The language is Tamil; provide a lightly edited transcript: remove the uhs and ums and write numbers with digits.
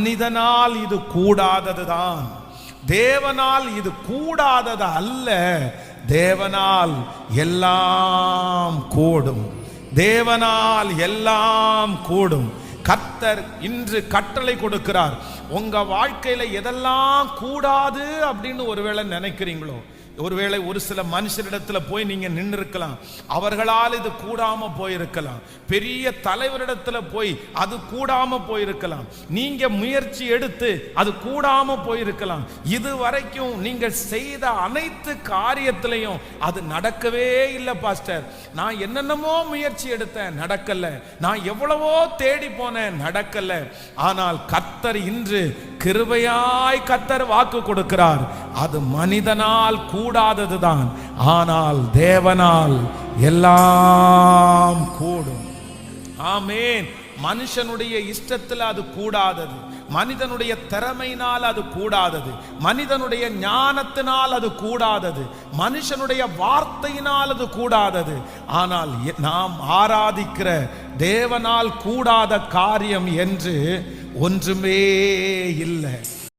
மனிதனால் இது கூடாததுதான், தேவனால் இது கூடாதது அல்ல. தேவனால் எல்லாம் கூடும், தேவனால் எல்லாம் கூடும். கர்த்தர் இன்று கட்டளை கொடுக்கிறார். உங்க வாழ்க்கையில எதெல்லாம் கூடாது அப்படின்னு ஒருவேளை நினைக்கிறீங்களோ, ஒருவேளை ஒரு சில மனுஷரிடத்துல போய் நீங்க நின்று இருக்கலாம், அவர்களால் இது கூடாம போயிருக்கலாம். பெரிய தலைவரிடத்துல போய் அது கூடாம போயிருக்கலாம். நீங்க முயற்சி எடுத்து அது கூடாம போயிருக்கலாம். இதுவரைக்கும் நீங்க செய்த அனைத்து காரியத்திலையும் அது நடக்கவே இல்லை பாஸ்டர், நான் என்னென்னமோ முயற்சி எடுத்தேன் நடக்கல, நான் எவ்வளவோ தேடி போனேன் நடக்கல. ஆனால் கர்த்தர் இன்று கிருபையாய் கர்த்தர் வாக்கு கொடுக்கிறார். அது மனிதனால் கூடாததுதான், ஆனால் தேவனால் எல்லாம் கூடும். ஆமென். மனுஷனுடைய இஷ்டத்தில் அது கூடாதது, மனிதனுடைய திறமையினால் அது கூடாதது, மனிதனுடைய ஞானத்தினால் அது கூடாதது, மனுஷனுடைய வார்த்தையினால் அது கூடாதது. ஆனால் நாம் ஆராதிக்கிற தேவனால் கூடாத காரியம் என்று ஒன்றுமே இல்லை.